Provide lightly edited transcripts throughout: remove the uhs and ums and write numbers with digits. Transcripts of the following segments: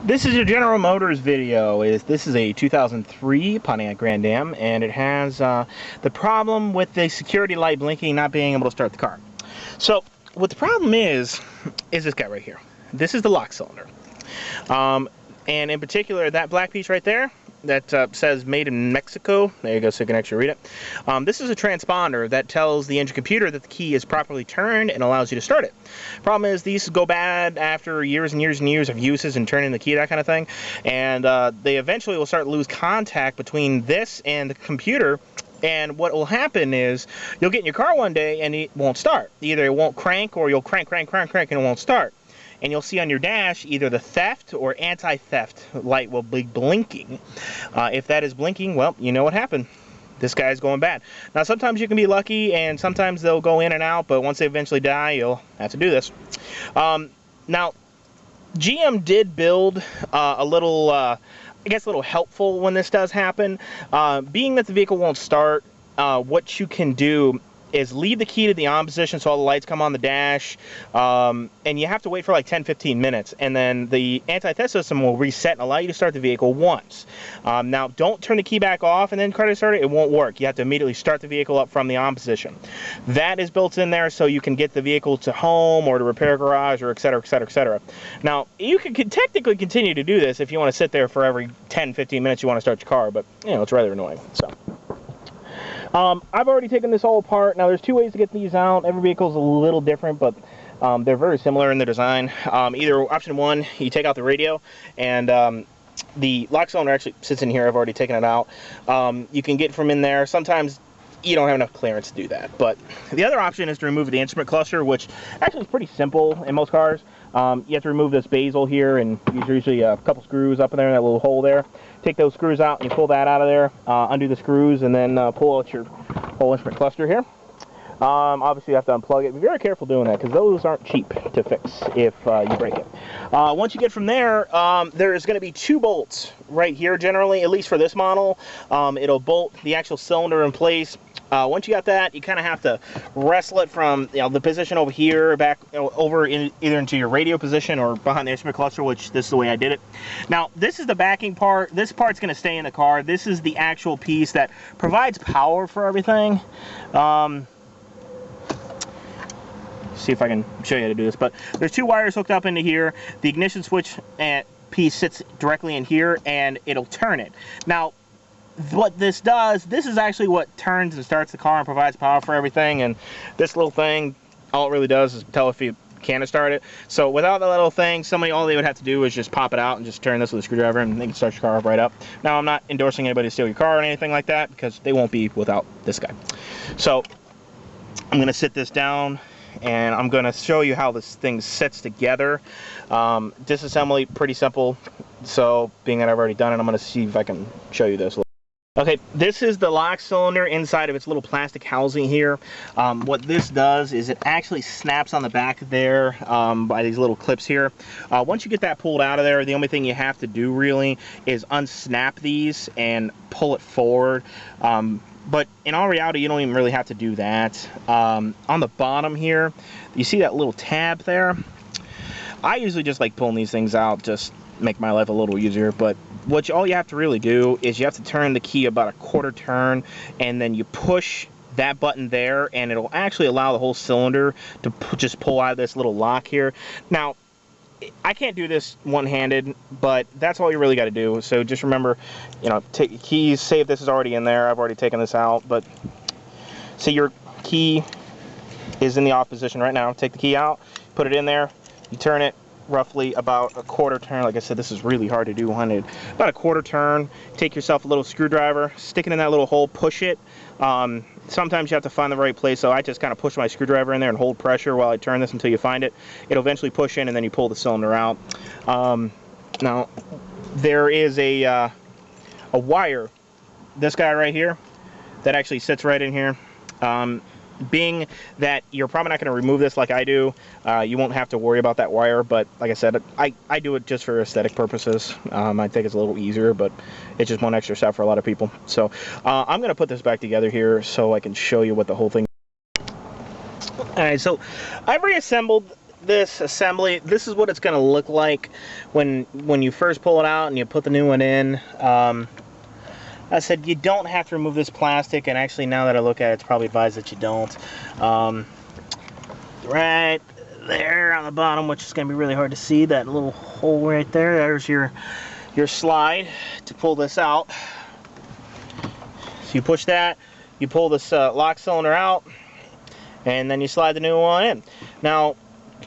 This is your General Motors video. This is a 2003 Pontiac Grand Am, and it has the problem with the security light blinking, not being able to start the car. So what the problem is this guy right here. This is the lock cylinder. And in particular, that black piece right there that says made in Mexico, there you go, so you can actually read it. This is a transponder that tells the engine computer that the key is properly turned and allows you to start it. Problem is, these go bad after years and years and years of uses and turning the key, that kind of thing, and they eventually will start to lose contact between this and the computer. And what will happen is you'll get in your car one day and it won't start. Either it won't crank, or you'll crank and it won't start. And you'll see on your dash either the theft or anti-theft light will be blinking. If that is blinking, well, you know what happened. This guy's going bad. Now, sometimes you can be lucky, and sometimes they'll go in and out, but once they eventually die, you'll have to do this. Now, GM did build a little, I guess, a little helpful when this does happen. Being that the vehicle won't start, what you can do is leave the key to the on position so all the lights come on the dash, and you have to wait for like 10-15 minutes, and then the anti-theft system will reset and allow you to start the vehicle once. Now, don't turn the key back off and then try to start it. It won't work. You have to immediately start the vehicle up from the on position. That is built in there so you can get the vehicle to home or to repair garage, or et cetera, et cetera, et cetera. Now, you can technically continue to do this if you want to sit there for every 10-15 minutes you want to start your car, but you know, it's rather annoying. So I've already taken this all apart. Now, there's two ways to get these out. Every vehicle's a little different, but they're very similar in their design. Either option one, you take out the radio, and the lock cylinder actually sits in here. I've already taken it out. You can get from in there. Sometimes you don't have enough clearance to do that. But the other option is to remove the instrument cluster, which actually is pretty simple in most cars. You have to remove this bezel here, and there's usually a couple screws up in there in that little hole there. Take those screws out, and you pull that out of there, undo the screws, and then pull out your whole instrument cluster here. Obviously, you have to unplug it. Be very careful doing that, because those aren't cheap to fix if you break it. Once you get from there, there's going to be two bolts right here generally, at least for this model. It'll bolt the actual cylinder in place. Once you got that, you kind of have to wrestle it from, you know, the position over here back over either into your radio position or behind the instrument cluster, which this is the way I did it. Now, this is the backing part. This part's going to stay in the car. This is the actual piece that provides power for everything. See if I can show you how to do this, but there's two wires hooked up into here. The ignition switch piece sits directly in here, and it'll turn it. Now, what this does, this is actually what turns and starts the car and provides power for everything, and this little thing, all it really does is tell if you can start it. So without that little thing, all they would have to do is just pop it out and just turn this with a screwdriver, and they can start your car up right up. Now, I'm not endorsing anybody to steal your car or anything like that, because they won't be without this guy. So I'm going to sit this down, and I'm going to show you how this thing sits together. Disassembly, pretty simple. So being that I've already done it, I'm going to see if I can show you this. Okay, this is the lock cylinder inside of its little plastic housing here. What this does is it actually snaps on the back there by these little clips here. Once you get that pulled out of there, the only thing you have to do really is unsnap these and pull it forward. But in all reality, you don't even really have to do that. On the bottom here, you see that little tab there? I usually just like pulling these things out, just make my life a little easier, but all you have to really do is you have to turn the key about a quarter turn, and then you push that button there, and it'll actually allow the whole cylinder to just pull out of this little lock here. Now, I can't do this one-handed, but that's all you really got to do. So just remember, you know, take your keys, say if this is already in there. I've already taken this out, but see, your key is in the off position right now. Take the key out, put it in there, you turn it roughly about a quarter turn. Like I said, this is really hard to do one-handed. About a quarter turn, take yourself a little screwdriver, stick it in that little hole, push it. Sometimes you have to find the right place, so I just kind of push my screwdriver in there and hold pressure while I turn this until you find it. It'll eventually push in, and then you pull the cylinder out. Now, there is a wire, this guy right here, that actually sits right in here. Being that you're probably not going to remove this like I do, you won't have to worry about that wire, but like I said, I do it just for aesthetic purposes. I think it's a little easier, but it's just one extra step for a lot of people. So I'm going to put this back together here so I can show you what the whole thing is. Alright, so I've reassembled this assembly, this is what it's going to look like when you first pull it out and you put the new one in. I said you don't have to remove this plastic, and actually now that I look at it, it's probably advised that you don't. Right there on the bottom, which is going to be really hard to see, that little hole right there, there's your slide to pull this out. So you push that, you pull this lock cylinder out, and then you slide the new one in. Now,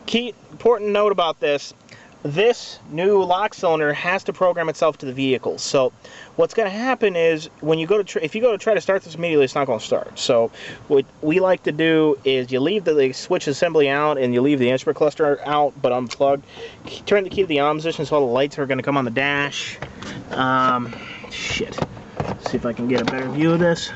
key important note about this new lock cylinder has to program itself to the vehicle. So what's going to happen is when you go to if you go to try to start this immediately, it's not going to start. So what we like to do is you leave the switch assembly out and you leave the instrument cluster out but unplugged. Turn the key to the on position so all the lights are going to come on the dash. Shit. See if I can get a better view of this.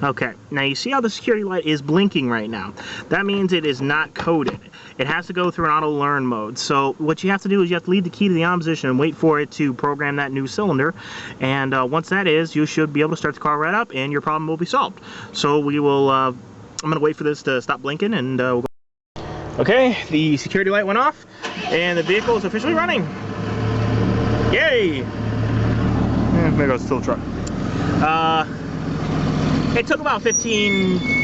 Okay, now you see how the security light is blinking right now. That means it is not coded. It has to go through an auto learn mode. So what you have to do is you have to leave the key to the on position and wait for it to program that new cylinder. And once that is, you should be able to start the car right up and your problem will be solved. So we will, I'm going to wait for this to stop blinking and we'll go. Okay, the security light went off and the vehicle is officially running. Yay! There goes the truck. It took about 15, 20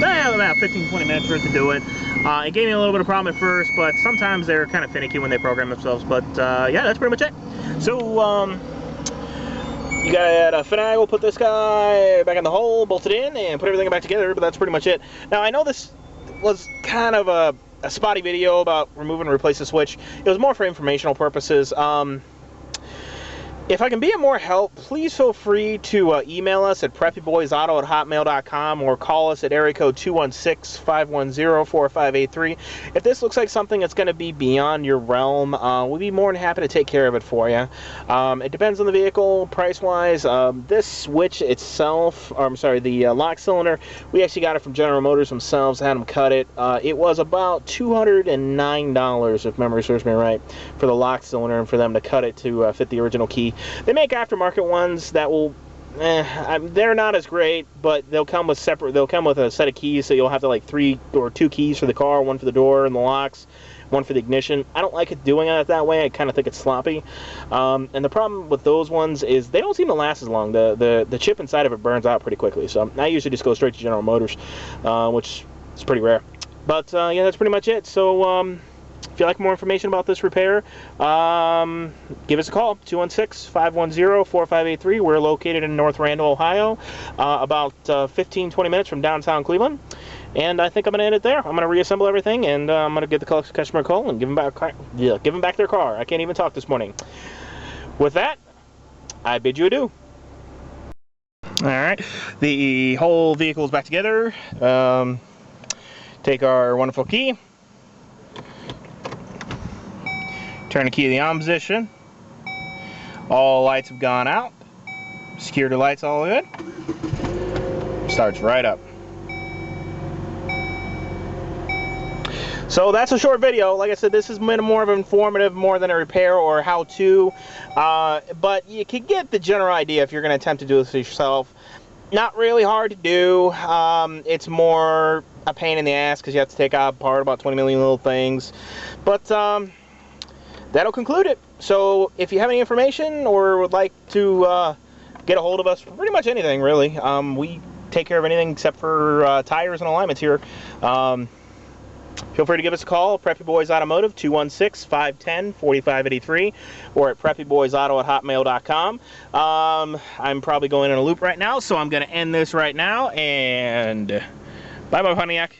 minutes for it to do it. It gave me a little bit of problem at first, but sometimes they're kind of finicky when they program themselves. But yeah, that's pretty much it. So you gotta finagle, put this guy back in the hole, bolt it in, and put everything back together. But that's pretty much it. Now I know this was kind of a spotty video about remove and replace the switch. It was more for informational purposes. If I can be of more help, please feel free to email us at preppyboysauto@hotmail.com or call us at area code 216-510-4583. If this looks like something that's going to be beyond your realm, we'll be more than happy to take care of it for you. It depends on the vehicle, price-wise. This switch itself, or I'm sorry, the lock cylinder, we actually got it from General Motors themselves, had them cut it. It was about $209, if memory serves me right, for the lock cylinder and for them to cut it to fit the original key. They make aftermarket ones that will, they're not as great, but they'll come with separate. They'll come with a set of keys, so you'll have to like 3 or 2 keys for the car, 1 for the door and the locks, 1 for the ignition. I don't like it doing it that way. I kind of think it's sloppy. And the problem with those ones is they don't seem to last as long. The chip inside of it burns out pretty quickly. So I usually just go straight to General Motors, which is pretty rare. But yeah, that's pretty much it. So. If you'd like more information about this repair, give us a call, 216-510-4583. We're located in North Randall, Ohio, about 15-20 minutes from downtown Cleveland. And I think I'm going to end it there. I'm going to reassemble everything, and I'm going to give the customer a call and give them back their car. I can't even talk this morning. With that, I bid you adieu. All right, the whole vehicle is back together. Take our wonderful key. Turn the key to the on position. All lights have gone out. Security lights all good. Starts right up. So that's a short video. Like I said, this is more of an informative more than a repair or how-to. But you can get the general idea if you're going to attempt to do this yourself. Not really hard to do. It's more a pain in the ass because you have to take out apart about 20 million little things. But that'll conclude it. So if you have any information or would like to get a hold of us for pretty much anything, really, we take care of anything except for tires and alignments here. Feel free to give us a call, Preppy Boys Automotive, 216-510-4583, or at preppyboysauto@hotmail.com. I'm probably going in a loop right now, so I'm going to end this right now, and bye-bye, Pontiac.